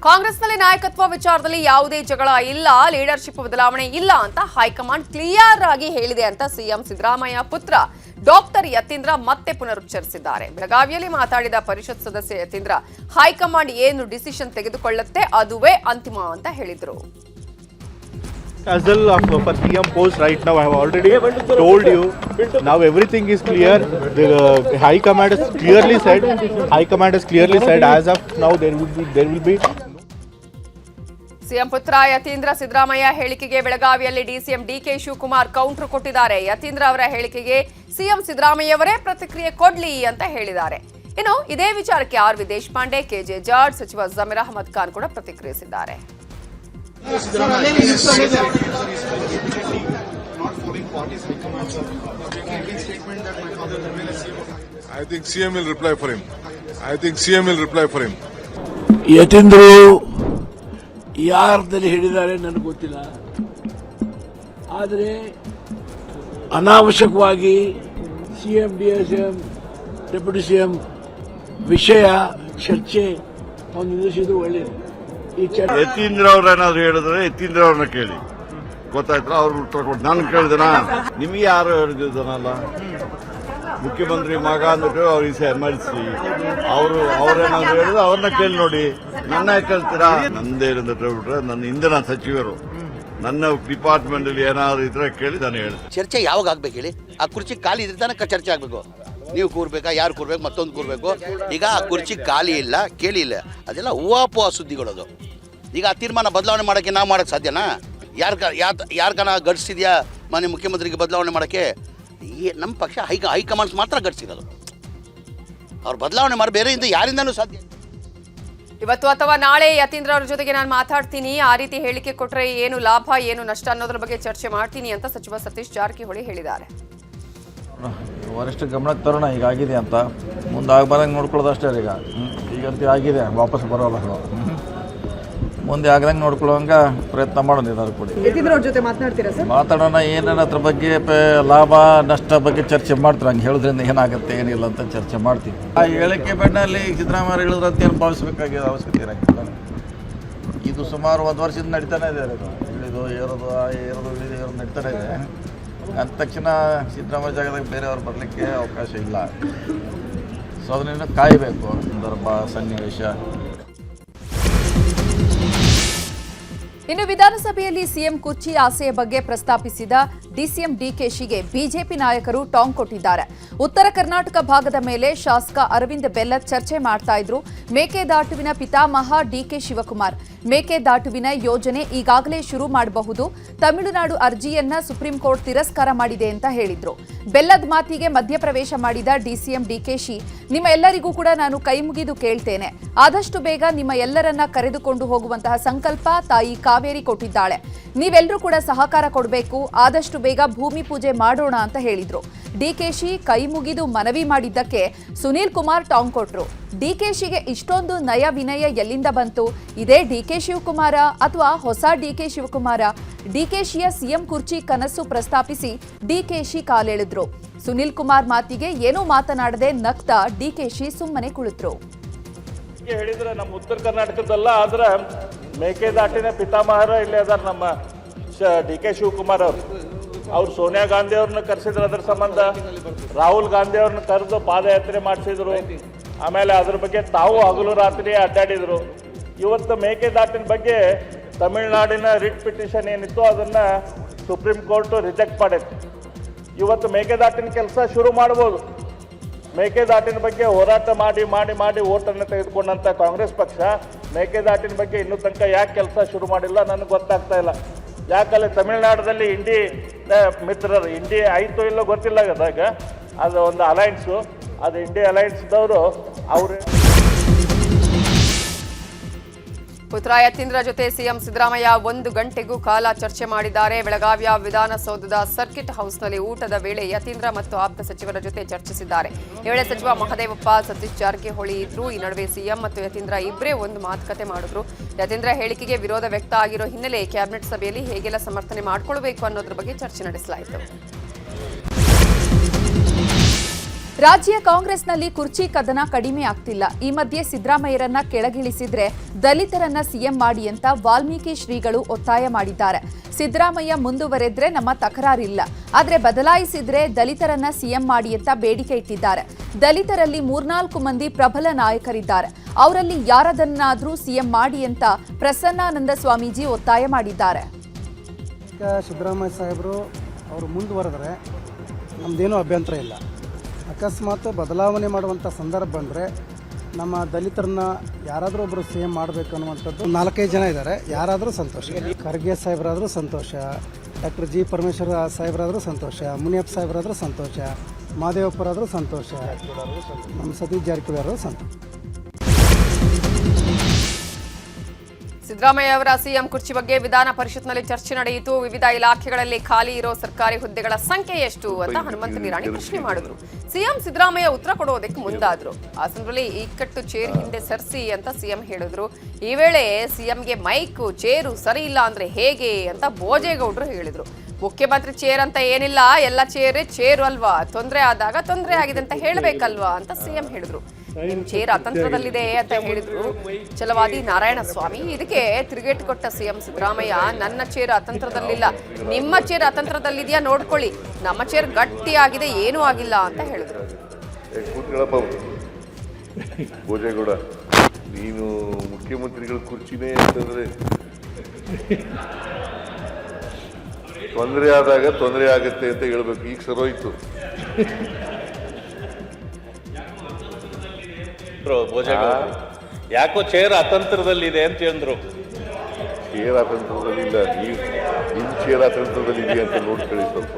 ಕಾಂಗ್ರೆಸ್ನಲ್ಲಿ ನಾಯಕತ್ವ ವಿಚಾರದಲ್ಲಿ ಯಾವುದೇ ಜಗಳ ಇಲ್ಲ, ಲೀಡರ್ಶಿಪ್ ಬದಲಾವಣೆ ಇಲ್ಲ ಅಂತ ಹೈಕಮಾಂಡ್ ಕ್ಲಿಯರ್ ಆಗಿ ಹೇಳಿದೆ ಅಂತ ಸಿಎಂ ಸಿದ್ದರಾಮಯ್ಯ ಪುತ್ರ ಡಾಕ್ಟರ್ ಯತೀಂದ್ರ ಮತ್ತೆ ಪುನರುಚ್ಚರಿಸಿದ್ದಾರೆ. ಬೆಳಗಾವಿಯಲ್ಲಿ ಮಾತಾಡಿದ ಪರಿಷತ್ ಸದಸ್ಯ ಯತೀಂದ್ರ ಹೈಕಮಾಂಡ್ ಏನು ಡಿಸಿಷನ್ ತೆಗೆದುಕೊಳ್ಳುತ್ತೆ ಅದುವೇ ಅಂತಿಮ ಅಂತ ಹೇಳಿದರು. As well for CM post right now, I have already told you. Now everything is clear. The High Command has clearly said. As of now, there will be. CM ಪುತ್ರ ಯತೀಂದ್ರ ಸಿದ್ದರಾಮಯ್ಯ ಹೇಳಿಕೆಗೆ ಬೆಳಗಾವಿಯಲ್ಲಿ DCM DK Shivakumar counter ಕೊಟ್ಟಿದ್ದಾರೆ. ಯತೀಂದ್ರ ಅವರ ಹೇಳಿಕೆಗೆ CM ಸಿದ್ದರಾಮಯ್ಯವರೇ ಪ್ರತಿಕ್ರಿಯೆ ಕೊಡ್ಲಿ ಅಂತ ಹೇಳಿದ್ದಾರೆ. ಇನ್ನು ಇದೇ ವಿಚಾರಕ್ಕೆ R V Deshpande, K J George, ಸಚಿವ ಜಮೀರ್ ಅಹಮದ್ ಖಾನ್ ಕೂಡ ಪ್ರತಿಕ್ರಿಯಿಸಿದ್ದಾರೆ. I think CM will reply for him. ಯತೀಂದ್ರು ಯಾರ್ದಲ್ಲಿ ಹೇಳಿದ್ದಾರೆ ನನಗೆ ಗೊತ್ತಿಲ್ಲ, ಆದರೆ ಅನಾವಶ್ಯಕವಾಗಿ ಸಿಎಂ ಡಿಎಸ್ಎಂ ಡೆಪ್ಯೂಟಿ ಸಿಎಂ ವಿಷಯ ಚರ್ಚೆ ಅವ್ನು ನಿಲ್ಲಿಸಿದ್ರು ಒಳ್ಳೆಯದು. ಯತೀಂದ್ರ ಅವ್ರೇನಾದ್ರು ಹೇಳಿದ್ರೆ ಯತೀಂದ್ರ ಅವ್ರನ್ನ ಕೇಳಿ, ಗೊತ್ತಾಯ್ತು, ಅವ್ರು ಉತ್ತರ ಕೊಟ್ಟು ನಾನು ಕೇಳಿದನ. ನಿಮಗೆ ಯಾರು ಹೇಳಿದ್ದನಲ್ಲ, ಮುಖ್ಯಮಂತ್ರಿ ಮಗ ಅಂದ್ಬಿಟ್ಟು ಅವ್ರಿಗೆ ಎಮರ್ಜೆನ್ಸಿ ಅವ್ರೇನಾದ್ರು ಹೇಳಿದ್ರೆ ಅವ್ರನ್ನ ಕೇಳಿ ನೋಡಿ. ನನ್ನ ಕೇಳ್ತೀರಾ? ನಂದೇನಂತ ಹೇಳ್ಬಿಟ್ರೆ ನನ್ನ ಹಿಂದಿನ ಸಚಿವರು ನನ್ನ ಡಿಪಾರ್ಟ್ಮೆಂಟ್ ಅಲ್ಲಿ ಏನಾದ್ರು ಇದ್ರೆ ಕೇಳಿ ನಾನು ಹೇಳ್ತೀನಿ. ಚರ್ಚೆ ಯಾವಾಗ ಆಗ್ಬೇಕು ಹೇಳಿ? ಆ ಕುರ್ಚಿ ಖಾಲಿ ಇದ್ರೆ ತನಕ ಚರ್ಚೆ ಆಗ್ಬೇಕು. ನೀವು ಕೂರ್ಬೇಕಾ, ಯಾರು ಕೂರ್ಬೇಕು, ಮತ್ತೊಂದು ಕೂರ್ಬೇಕು. ಈಗ ಆ ಕುರ್ಚಿ ಖಾಲಿ ಇಲ್ಲ, ಕೇಳಿಲ್ಲ, ಅದೆಲ್ಲ ಹೂವಾಪುವ ಸುದ್ದಿಗಳದು. ಈಗ ಆ ತೀರ್ಮಾನ ಬದಲಾವಣೆ ಮಾಡೋಕ್ಕೆ ನಾವು ಮಾಡೋಕ್ಕೆ ಸಾಧ್ಯನಾ? ಯಾರ್ಗಾನ ಗಡಿಸಿದ್ಯಾ ಮಾನ್ಯ ಮುಖ್ಯಮಂತ್ರಿಗೆ ಬದಲಾವಣೆ ಮಾಡೋಕ್ಕೆ? ನಮ್ಮ ಪಕ್ಷ ಹೈಕಮಾಂಡ್ಸ್ ಮಾತ್ರ ಗಡಿಸಿರೋದು. ಅವ್ರು ಬದಲಾವಣೆ ಮಾಡಿ ಬೇರೆಯಿಂದ ಯಾರಿಂದನೂ ಸಾಧ್ಯ. ಇವತ್ತು ಅಥವಾ ನಾಳೆ ಯತೀಂದ್ರ ಅವರ ಜೊತೆಗೆ ನಾನು ಮಾತಾಡ್ತೀನಿ, ಆ ರೀತಿ ಹೇಳಿಕೆ ಕೊಟ್ಟರೆ ಏನು ಲಾಭ ಏನು ನಷ್ಟ ಅನ್ನೋದ್ರ ಬಗ್ಗೆ ಚರ್ಚೆ ಮಾಡ್ತೀನಿ ಅಂತ ಸಚಿವ ಸತೀಶ್ ಜಾರಕಿಹೊಳಿ ಹೇಳಿದ್ದಾರೆ. ವರಿಷ್ಠ ಗಮನಕ್ಕೆ ತರೋಣ, ಈಗಾಗಿದೆ ಅಂತ, ಮುಂದೆ ಆಗಬಾರ್ದಂಗೆ ನೋಡ್ಕೊಳ್ಳೋದು ಅಷ್ಟೇ. ಈಗಂತೂ ಆಗಿದೆ, ವಾಪಸ್ ಬರೋಲ್ಲ. ಮುಂದೆ ಆಗದಂಗೆ ನೋಡ್ಕೊಳ್ಳೋಂಗ ಪ್ರಯತ್ನ ಮಾಡೋಣ. ಏನಾದ್ರು ಕೊಡಿ, ಯತೀಂದ್ರ ಅವ್ರ ಜೊತೆ ಮಾತನಾಡ್ತೀರಾ ಸರ್? ಮಾತಾಡೋಣ. ಏನೇನು ಅದ್ರ ಬಗ್ಗೆ ಲಾಭ ನಷ್ಟ ಬಗ್ಗೆ ಚರ್ಚೆ ಮಾಡ್ತಾರೆ. ಹಂಗೆ ಹೇಳೋದ್ರಿಂದ ಏನಾಗುತ್ತೆ ಏನಿಲ್ಲ ಅಂತ ಚರ್ಚೆ ಮಾಡ್ತೀವಿ. ಆ ಹೇಳಿಕೆ ಬೆನ್ನಲ್ಲಿ ಸಿದ್ದರಾಮಯ್ಯ ಹೇಳಿದ್ರಂತ ಏನು ಭಾವಿಸಬೇಕಾಗಿರೋ ಅವಶ್ಯಕತೆ ಇರೋಂಗಿಲ್ಲ. ಇದು ಸುಮಾರು 1 ವರ್ಷದಿಂದ ನಡೀತಾನೆ ಇದೆ. ಇಳಿದು ಏರೋದು ನಡೀತಾನೆ ಇದೆ. ಅಂದ ತಕ್ಷಣ ಸಿದ್ದರಾಮಯ್ಯ ಜಾಗದಾಗ ಬೇರೆಯವ್ರು ಬರಲಿಕ್ಕೆ ಅವಕಾಶ ಇಲ್ಲ. ಸೊ ಅದನ್ನ ಕಾಯಬೇಕು. ಸಂದರ್ಭ, ಸನ್ನಿವೇಶ. ಇನ್ನು ವಿಧಾನಸಭೆಯಲ್ಲಿ ಸಿಎಂ ಕುರ್ಚಿ ಆಸೆಯ ಬಗ್ಗೆ ಪ್ರಸ್ತಾಪಿಸಿದ ಡಿಸಿಎಂ ಡಿಕೆಶಿಗೆ ಬಿಜೆಪಿ ನಾಯಕರು ಟಾಂಗ್ ಕೊಟ್ಟಿದ್ದಾರೆ. ಉತ್ತರ ಕರ್ನಾಟಕ ಭಾಗದ ಮೇಲೆ ಶಾಸಕ ಅರವಿಂದ್ ಬೆಲ್ಲದ್ ಚರ್ಚೆ ಮಾಡ್ತಾ ಇದ್ರು. ಮೇಕೆದಾಟುವಿನ ಪಿತಾಮಹ ಡಿಕೆ ಶಿವಕುಮಾರ್ ಮೇಕೆದಾಟುವಿನ ಯೋಜನೆ ಈಗಾಗಲೇ ಶುರು ಮಾಡಬಹುದು, ತಮಿಳುನಾಡು ಅರ್ಜಿಯನ್ನ ಸುಪ್ರೀಂ ಕೋರ್ಟ್ ತಿರಸ್ಕಾರ ಮಾಡಿದೆ ಅಂತ ಹೇಳಿದ್ರು. ಬೆಲ್ಲದ್ ಮಾತಿಗೆ ಮಧ್ಯಪ್ರವೇಶ ಮಾಡಿದ ಡಿಸಿಎಂ ಡಿಕೆಶಿ, ನಿಮ್ಮ ಎಲ್ಲರಿಗೂ ಕೂಡ ನಾನು ಕೈ ಮುಗಿದು ಕೇಳ್ತೇನೆ, ಆದಷ್ಟು ಬೇಗ ನಿಮ್ಮ ಎಲ್ಲರನ್ನ ಕರೆದುಕೊಂಡು ಹೋಗುವಂತಹ ಸಂಕಲ್ಪ ತಾಯಿ ಕಾವೇರಿ ಕೊಟ್ಟಿದ್ದಾಳೆ. ನೀವೆಲ್ಲರೂ ಕೂಡ ಸಹಕಾರ ಕೊಡಬೇಕು, ಆದಷ್ಟು ಬೇಗ ಭೂಮಿ ಪೂಜೆ ಮಾಡೋಣ ಅಂತ ಹೇಳಿದ್ರು. ಡಿಕೆಶಿ ಕೈ ಮುಗಿದು ಮನವಿ ಮಾಡಿದ್ದಕ್ಕೆ ಸುನೀಲ್ ಕುಮಾರ್ ಟಾಂಗ್ ಕೊಟ್ರು. ಡಿಕೆಶಿಗೆ ಇಷ್ಟೊಂದು ನಯ ವಿನಯ ಎಲ್ಲಿಂದ ಬಂತು? ಇದೇ ಡಿಕೆ ಶಿವಕುಮಾರ ಅಥವಾ ಹೊಸ ಡಿಕೆ ಶಿವಕುಮಾರ? ಡಿಕೆಶಿಯ ಸಿಎಂ ಕುರ್ಚಿ ಕನಸು ಪ್ರಸ್ತಾಪಿಸಿ ಡಿಕೆಶಿ ಕಾಲೆಳೆದ್ರು. ಸುನೀಲ್ ಕುಮಾರ್ ಮಾತಿಗೆ ಏನೂ ಮಾತನಾಡದೆ ನಗ್ತಾ ಡಿಕೆಶಿ ಸುಮ್ಮನೆ ಕುಳಿತರು. ಹೇಳಿದ್ರೆ ನಮ್ಮ ಉತ್ತರ ಕರ್ನಾಟಕದಲ್ಲ, ಆದ್ರೆ ಮೇಕೆದಾಟಿನ ಪಿತಾಮಹರ ಇಲ್ಲಿ ಅದಾರ ನಮ್ಮ ಡಿಕೆ ಶಿವಕುಮಾರ್ ಅವ್ರು ಸೋನಿಯಾ ಗಾಂಧಿ ಅವ್ರನ್ನ ಕರೆಸಿದ್ರು. ಅದ್ರ ಸಂಬಂಧ ರಾಹುಲ್ ಗಾಂಧಿ ಅವ್ರನ್ನ ಕರೆದು ಪಾದಯಾತ್ರೆ ಮಾಡಿಸಿದ್ರು. ಆಮೇಲೆ ಅದ್ರ ಬಗ್ಗೆ ತಾವು ಹಗಲು ರಾತ್ರಿ ಅಡ್ಡಾಡಿದ್ರು. ಇವತ್ತು ಮೇಕೆದಾಟಿನ ಬಗ್ಗೆ ತಮಿಳುನಾಡಿನ ರಿಟ್ ಪಿಟಿಷನ್ ಏನಿತ್ತು ಅದನ್ನ ಸುಪ್ರೀಂ ಕೋರ್ಟ್ ರಿಜೆಕ್ಟ್ ಮಾಡಿತ್ತು. ಇವತ್ತು ಮೇಕೆದಾಟಿನ ಕೆಲಸ ಶುರು ಮಾಡ್ಬೋದು. ಮೇಕೆದಾಟಿನ ಬಗ್ಗೆ ಹೋರಾಟ ಮಾಡಿ ಮಾಡಿ ಮಾಡಿ ಓಟನ್ನು ತೆಗೆದುಕೊಂಡಂಥ ಕಾಂಗ್ರೆಸ್ ಪಕ್ಷ ಮೇಕೆದಾಟಿನ ಬಗ್ಗೆ ಇನ್ನೂ ತನಕ ಯಾಕೆ ಕೆಲಸ ಶುರು ಮಾಡಿಲ್ಲ ನನಗೆ ಗೊತ್ತಾಗ್ತಾ ಇಲ್ಲ. ಯಾಕಂದ್ರೆ ತಮಿಳುನಾಡಲ್ಲಿ ಇಂಡಿ ಮಿತ್ರರು ಇಂಡಿ ಆಯಿತು ಇಲ್ಲೋ ಗೊತ್ತಿಲ್ಲ. ಅದಾಗ ಅದು ಒಂದು ಅಲೈನ್ಸು, ಅದು ಇಂಡಿ ಅಲೈನ್ಸ್ದವರು ಅವರು. ಪುತ್ರ ಯತೀಂದ್ರ ಜೊತೆ ಸಿಎಂ ಸಿದ್ದರಾಮಯ್ಯ 1 ಗಂಟೆಗೂ ಕಾಲ ಚರ್ಚೆ ಮಾಡಿದ್ದಾರೆ. ಬೆಳಗಾವಿಯ ವಿಧಾನಸೌಧದ ಸರ್ಕಿಟ್ ಹೌಸ್ನಲ್ಲಿ ಊಟದ ವೇಳೆ ಯತೀಂದ್ರ ಮತ್ತು ಆಪ್ತ ಸಚಿವರ ಜೊತೆ ಚರ್ಚಿಸಿದ್ದಾರೆ. ಈ ವೇಳೆ ಸಚಿವ ಮಹದೇವಪ್ಪ, ಸತೀಶ್ ಜಾರಕಿಹೊಳಿ ಇದ್ರು. ಈ ನಡುವೆ ಸಿಎಂ ಮತ್ತು ಯತೀಂದ್ರ ಇಬ್ಬರೇ ಒಂದು ಮಾತುಕತೆ ಮಾಡಿದ್ರು. ಯತೀಂದ್ರ ಹೇಳಿಕೆಗೆ ವಿರೋಧ ವ್ಯಕ್ತ ಆಗಿರೋ ಹಿನ್ನೆಲೆ ಕ್ಯಾಬಿನೆಟ್ ಸಭೆಯಲ್ಲಿ ಹೇಗೆಲ್ಲ ಸಮರ್ಥನೆ ಮಾಡಿಕೊಳ್ಳಬೇಕು ಅನ್ನೋದ್ರ ಬಗ್ಗೆ ಚರ್ಚೆ ನಡೆಸಲಾಯಿತು. ರಾಜ್ಯ ಕಾಂಗ್ರೆಸ್ನಲ್ಲಿ ಕುರ್ಚಿ ಕದನ ಕಡಿಮೆ ಆಗ್ತಿಲ್ಲ. ಈ ಮಧ್ಯೆ ಸಿದ್ದರಾಮಯ್ಯರನ್ನ ಕೆಳಗಿಳಿಸಿದ್ರೆ ದಲಿತರನ್ನ ಸಿಎಂ ಮಾಡಿ ಅಂತ ವಾಲ್ಮೀಕಿ ಶ್ರೀಗಳು ಒತ್ತಾಯ ಮಾಡಿದ್ದಾರೆ. ಸಿದ್ದರಾಮಯ್ಯ ಮುಂದುವರೆದ್ರೆ ನಮ್ಮ ತಕರಾರಿಲ್ಲ, ಆದ್ರೆ ಬದಲಾಯಿಸಿದ್ರೆ ದಲಿತರನ್ನ ಸಿಎಂ ಮಾಡಿ ಅಂತ ಬೇಡಿಕೆ ಇಟ್ಟಿದ್ದಾರೆ. ದಲಿತರಲ್ಲಿ 3-4 ಮಂದಿ ಪ್ರಬಲ ನಾಯಕರಿದ್ದಾರೆ, ಅವರಲ್ಲಿ ಯಾರದನ್ನಾದ್ರೂ ಸಿಎಂ ಮಾಡಿ ಅಂತ ಪ್ರಸನ್ನಾನಂದ ಸ್ವಾಮೀಜಿ ಒತ್ತಾಯ ಮಾಡಿದ್ದಾರೆ. ಸಿದ್ದರಾಮಯ್ಯ ಸಾಹೇಬರು ಅವರು ಮುಂದುವರೆದ್ರೆ ನಮ್ಮದೇನೂ ಅಭ್ಯಂತರ ಇಲ್ಲ. ಅಕಸ್ಮಾತ್ ಬದಲಾವಣೆ ಮಾಡುವಂಥ ಸಂದರ್ಭ ಬಂದರೆ ನಮ್ಮ ದಲಿತರನ್ನ ಯಾರಾದರೂ ಒಬ್ಬರು ಸಿ ಎಂ ಮಾಡಬೇಕು ಅನ್ನುವಂಥದ್ದು 4-5 ಜನ ಇದ್ದಾರೆ. ಯಾರಾದರೂ ಸಂತೋಷ. ಖರ್ಗೆ ಸಾಹೇಬರಾದರೂ ಸಂತೋಷ, ಡಾಕ್ಟರ್ ಜಿ ಪರಮೇಶ್ವರ ಸಾಹೇಬರಾದರೂ ಸಂತೋಷ, ಮುನಿಯಪ್ಪ ಸಾಹೇಬರಾದರೂ ಸಂತೋಷ, ಮಹದೇವಪ್ಪರಾದರೂ ಸಂತೋಷ, ನಮ್ಮ ಸತೀಶ್ ಜಾರಕಿಹೊಳಿ ಅವರಾದರೂ ಸಂತೋಷ. ಸಿದ್ದರಾಮಯ್ಯ ಅವರ ಸಿಎಂ ಕುರ್ಚಿ ಬಗ್ಗೆ ವಿಧಾನ ಪರಿಷತ್ನಲ್ಲಿ ಚರ್ಚೆ ನಡೆಯಿತು. ವಿವಿಧ ಇಲಾಖೆಗಳಲ್ಲಿ ಖಾಲಿ ಇರೋ ಸರ್ಕಾರಿ ಹುದ್ದೆಗಳ ಸಂಖ್ಯೆ ಎಷ್ಟು ಅಂತ ಹನುಮಂತ ನಿರಾಣಿ ಪ್ರಶ್ನೆ ಮಾಡಿದ್ರು. ಸಿಎಂ ಸಿದ್ದರಾಮಯ್ಯ ಉತ್ತರ ಕೊಡೋದಕ್ಕೆ ಮುಂದಾದ್ರು. ಆ ಸಂದರ್ಭದಲ್ಲಿ ಇಕ್ಕಟ್ಟು ಚೇರ್ ಹಿಂದೆ ಸರ್ಸಿ ಅಂತ ಸಿಎಂ ಹೇಳಿದ್ರು. ಈ ವೇಳೆ ಸಿಎಂಗೆ ಮೈಕ್ ಚೇರು ಸರಿ ಇಲ್ಲ ಅಂದ್ರೆ ಹೇಗೆ ಅಂತ ಭೋಜೇಗೌಡರು ಹೇಳಿದ್ರು. ಮುಖ್ಯಮಂತ್ರಿ ಚೇರ್ ಅಂತ ಏನಿಲ್ಲ, ಎಲ್ಲ ಚೇರು ಅಲ್ವಾ, ತೊಂದರೆ ಆದಾಗ ತೊಂದರೆ ಆಗಿದೆ ಅಂತ ಹೇಳಬೇಕಲ್ವಾ ಅಂತ ಸಿಎಂ ಹೇಳಿದ್ರು. ನಿಮ್ ಚೇರ್ ಅತಂತ್ರದಲ್ಲಿದೆ ಅಂತ ಹೇಳಿದ್ರು ಛಲವಾದಿ ನಾರಾಯಣ ಸ್ವಾಮಿ. ಇದಕ್ಕೆ ತಿರುಗೇಟು ಕೊಟ್ಟ ಸಿಎಂ ಸಿದ್ದರಾಮಯ್ಯ, ನನ್ನ ಚೇರ್ ಅತಂತ್ರದಲ್ಲಿಲ್ಲ, ನಿಮ್ಮ ಚೇರ್ ಅತಂತ್ರದಲ್ಲಿದೆಯಾ ನೋಡ್ಕೊಳ್ಳಿ, ನಮ್ಮ ಚೇರ್ ಗಟ್ಟಿಯಾಗಿದೆ, ಏನೂ ಆಗಿಲ್ಲ ಅಂತ ಹೇಳಿದ್ರು. ಭೋಜೇಗೌಡ, ನೀನು ಮುಖ್ಯಮಂತ್ರಿಗಳ ಕುರ್ಚಿನೇ ಅಂತಂದ್ರೆ ತೊಂದರೆ ಆದಾಗ ತೊಂದರೆ ಆಗುತ್ತೆ ಅಂತ ಹೇಳ್ಬೇಕು. ಈಗ ಸರೋಯ್ತು. ಯಾಕೋ ಚೇರ್ ಅತಂತ್ರದಲ್ಲಿದೆ ಅಂತ ಹೇಳಿದ್ರು. ಚೇರ್ ಅತಂತ್ರದಲ್ಲಿ ಇಲ್ಲ, ನಿಮ್ ಚೇರ್ ಅತಂತ್ರದಲ್ಲಿ ಇದೆಯಾ ಅಂತ ನೋಡ್ಕೊಳ್ಳಿ ಸ್ವಲ್ಪ.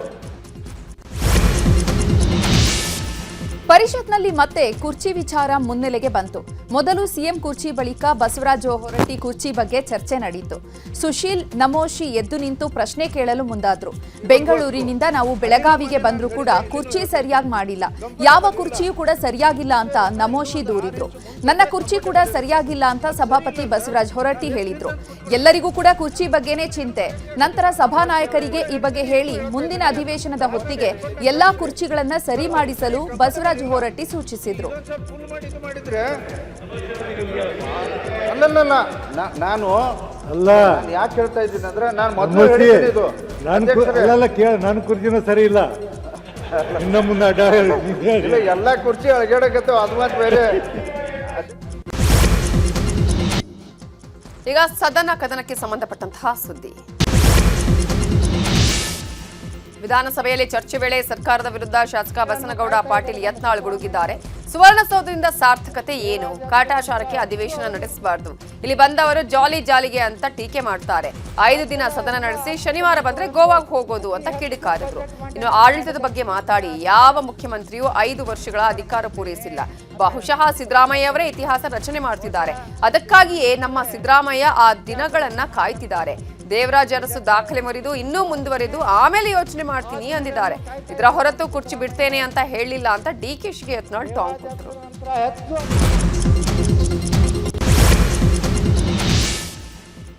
ಪರಿಷತ್ನಲ್ಲಿ ಮತ್ತೆ ಕುರ್ಚಿ ವಿಚಾರ ಮುನ್ನೆಲೆಗೆ ಬಂತು. ಮೊದಲು ಸಿಎಂ ಕುರ್ಚಿ ಬಳಿಕ ಬಸವರಾಜ ಹೊರಟ್ಟಿ ಕುರ್ಚಿ ಬಗ್ಗೆ ಚರ್ಚೆ ನಡೆಯಿತು. ಸುಶೀಲ್ ನಮೋಶಿ ಎದ್ದು ನಿಂತು ಪ್ರಶ್ನೆ ಕೇಳಲು ಮುಂದಾದ್ರು. ಬೆಂಗಳೂರಿನಿಂದ ನಾವು ಬೆಳಗಾವಿಗೆ ಬಂದರೂ ಕೂಡ ಕುರ್ಚಿ ಸರಿಯಾಗಿ ಮಾಡಿಲ್ಲ, ಯಾವ ಕುರ್ಚಿಯೂ ಕೂಡ ಸರಿಯಾಗಿಲ್ಲ ಅಂತ ನಮೋಶಿ ದೂರಿದ್ರು. ನನ್ನ ಕುರ್ಚಿ ಕೂಡ ಸರಿಯಾಗಿಲ್ಲ ಅಂತ ಸಭಾಪತಿ ಬಸವರಾಜ ಹೊರಟ್ಟಿ ಹೇಳಿದ್ರು. ಎಲ್ಲರಿಗೂ ಕೂಡ ಕುರ್ಚಿ ಬಗ್ಗೆನೇ ಚಿಂತೆ. ನಂತರ ಸಭಾನಾಯಕರಿಗೆ ಈ ಬಗ್ಗೆ ಹೇಳಿ ಮುಂದಿನ ಅಧಿವೇಶನದ ಹೊತ್ತಿಗೆ ಎಲ್ಲಾ ಕುರ್ಚಿಗಳನ್ನ ಸರಿ ಮಾಡಿಸಲು ಬಸವರಾಜ ಹೊರಟ್ಟಿ ಸೂಚಿಸಿದ್ರು. ನಾನು ಯಾಕೆ ಹೇಳ್ತಾ ಇದ್ದೀನಿ ಅಂದ್ರೆ ನಾನು ಮೊದಲು ನನ್ನ ಕುರ್ಚಿನ ಸರಿ ಇಲ್ಲ, ಇನ್ನ ಮುಂದೆ ಎಲ್ಲ ಕುರ್ಚಿ ಅಳಗಾಡಕತ್ತವ, ಅದು ಮಾತ್ರ ಬೇರೆ. ಈಗ ಸದನ ಕದನಕ್ಕೆ ಸಂಬಂಧಪಟ್ಟಂತಹ ಸುದ್ದಿ. ವಿಧಾನಸಭೆಯಲ್ಲಿ ಚರ್ಚೆ ವೇಳೆ ಸರ್ಕಾರದ ವಿರುದ್ಧ ಶಾಸಕ ಬಸನಗೌಡ ಪಾಟೀಲ್ ಯತ್ನಾಳ್ ಗುಡುಗಿದ್ದಾರೆ. ಸುವರ್ಣಸೌಧದಿಂದ ಸಾರ್ಥಕತೆ ಏನು? ಕಾಟಾಚಾರಕ್ಕೆ ಅಧಿವೇಶನ ನಡೆಸಬಾರದು, ಇಲ್ಲಿ ಬಂದವರು ಜಾಲಿಗೆ ಅಂತ ಟೀಕೆ ಮಾಡ್ತಾರೆ. 5 ದಿನ ಸದನ ನಡೆಸಿ ಶನಿವಾರ ಬಂದ್ರೆ ಗೋವಾಗೆ ಹೋಗೋದು ಅಂತ ಕಿಡಿಕಾರಿದ್ರು. ಇನ್ನು ಆಡಳಿತದ ಬಗ್ಗೆ ಮಾತಾಡಿ ಯಾವ ಮುಖ್ಯಮಂತ್ರಿಯೂ 5 ವರ್ಷಗಳ ಅಧಿಕಾರ ಪೂರೈಸಿಲ್ಲ. ಬಹುಶಃ ಸಿದ್ದರಾಮಯ್ಯ ಅವರೇ ಇತಿಹಾಸ ರಚನೆ ಮಾಡ್ತಿದ್ದಾರೆ. ಅದಕ್ಕಾಗಿಯೇ ನಮ್ಮ ಸಿದ್ದರಾಮಯ್ಯ ಆ ದಿನಗಳನ್ನ ಕಾಯ್ತಿದ್ದಾರೆ. ದೇವರಾಜ್ ಅರಸು ದಾಖಲೆ ಮುರಿದು ಇನ್ನೂ ಮುಂದುವರೆದು ಆಮೇಲೆ ಯೋಚನೆ ಮಾಡ್ತೀನಿ ಅಂದಿದ್ದಾರೆ. ಇದರ ಹೊರತು ಕುರ್ಚಿ ಬಿಡ್ತೇನೆ ಅಂತ ಹೇಳಿಲ್ಲ ಅಂತ ಡಿಕೆಶಿಗೆ ಯತ್ನಾಳ್ ಟಾಂಗ್ ಕೊಟ್ಟರು.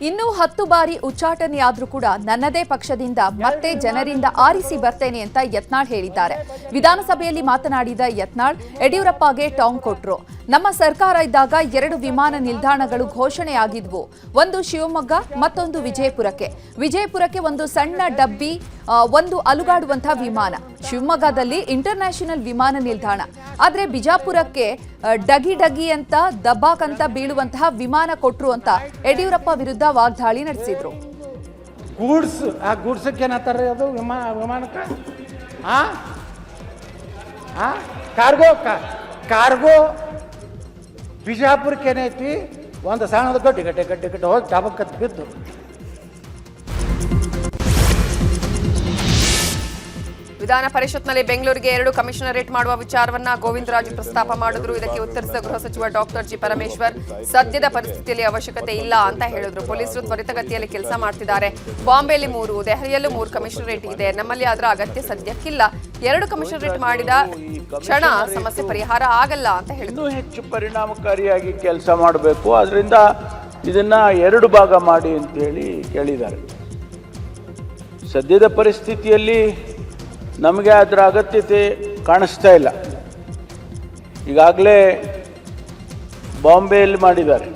ಇನ್ನೂ 10 ಬಾರಿ ಉಚ್ಚಾಟನೆಯಾದ್ರೂ ಕೂಡ ನನ್ನದೇ ಪಕ್ಷದಿಂದ ಮತ್ತೆ ಜನರಿಂದ ಆರಿಸಿ ಬರ್ತೇನೆ ಅಂತ ಯತ್ನಾಳ್ ಹೇಳಿದ್ದಾರೆ. ವಿಧಾನಸಭೆಯಲ್ಲಿ ಮಾತನಾಡಿದ ಯತ್ನಾಳ್ ಯಡಿಯೂರಪ್ಪಗೆ ಟಾಂಗ್ ಕೊಟ್ರು. ನಮ್ಮ ಸರ್ಕಾರ ಇದ್ದಾಗ 2 ವಿಮಾನ ನಿಲ್ದಾಣಗಳು ಘೋಷಣೆಯಾಗಿದ್ವು, ಒಂದು ಶಿವಮೊಗ್ಗ, ಮತ್ತೊಂದು ವಿಜಯಪುರಕ್ಕೆ ಒಂದು ಸಣ್ಣ ಡಬ್ಬಿ, ಒಂದು ಅಲುಗಾಡುವಂತಹ ವಿಮಾನ. ಶಿವಮೊಗ್ಗದಲ್ಲಿ ಇಂಟರ್ನ್ಯಾಷನಲ್ ವಿಮಾನ ನಿಲ್ದಾಣ, ಆದ್ರೆ ಬಿಜಾಪುರಕ್ಕೆ ಡಗಿ ಅಂತ ದಬ್ಬಾಕಂತ ಬೀಳುವಂತಹ ವಿಮಾನ ಕೊಟ್ರು ಅಂತ ಯಡಿಯೂರಪ್ಪ ವಿರುದ್ಧ ವಾಗ್ದಾಳಿ ನಡೆಸಿದ್ರು. ಗೂಡ್ಸಕ್ಕೆ ಏನಂತಾರೆ ಅದು ವಿಮಾನಕ್ಕೆ? ಕಾರ್ಗೋ ಬಿಜಾಪುರಕ್ಕೆ ಏನೈತಿ, ಒಂದು ಸಣ್ಣದ ಗಡ್ಡೆ ಹೋಗಿ ಡಾಬಕ್ಕತ್ ಬಿದ್ದು. ವಿಧಾನ ಪರಿಷತ್ನಲ್ಲಿ ಬೆಂಗಳೂರಿಗೆ 2 ಕಮಿಷನರೇಟ್ ಮಾಡುವ ವಿಚಾರವನ್ನ ಗೋವಿಂದರಾಜು ಪ್ರಸ್ತಾಪ ಮಾಡಿದ್ರು. ಇದಕ್ಕೆ ಉತ್ತರಿಸಿದ ಗೃಹ ಸಚಿವ ಡಾಕ್ಟರ್ ಜಿ ಪರಮೇಶ್ವರ್, ಸದ್ಯದ ಪರಿಸ್ಥಿತಿಯಲ್ಲಿ ಅವಶ್ಯಕತೆ ಇಲ್ಲ ಅಂತ ಹೇಳಿದ್ರು. ಪೊಲೀಸರು ತ್ವರಿತಗತಿಯಲ್ಲಿ ಕೆಲಸ ಮಾಡ್ತಿದ್ದಾರೆ. ಬಾಂಬೆಯಲ್ಲಿ 3, ದೆಹಲಿಯಲ್ಲೂ 3 ಕಮಿಷನರೇಟ್ ಇದೆ. ನಮ್ಮಲ್ಲಿ ಅದರ ಅಗತ್ಯ ಸದ್ಯಕ್ಕಿಲ್ಲ. 2 ಕಮಿಷನರೇಟ್ ಮಾಡಿದ ಕ್ಷಣ ಸಮಸ್ಯೆ ಪರಿಹಾರ ಆಗಲ್ಲ ಅಂತ ಹೇಳಿದ್ರು. ಇನ್ನೂ ಹೆಚ್ಚು ಪರಿಣಾಮಕಾರಿಯಾಗಿ ಕೆಲಸ ಮಾಡಬೇಕು, ಅದರಿಂದ ಇದನ್ನ 2 ಭಾಗ ಮಾಡಿ ಅಂತ ಹೇಳಿ ಕೇಳಿದ್ದಾರೆ. ಸದ್ಯದ ಪರಿಸ್ಥಿತಿಯಲ್ಲಿ ನಮಗೆ ಅದರ ಅಗತ್ಯತೆ ಕಾಣಿಸ್ತಾ ಇಲ್ಲ. ಈಗಾಗಲೇ ಬಾಂಬೆಯಲ್ಲಿ ಮಾಡಿದ್ದಾರೆ.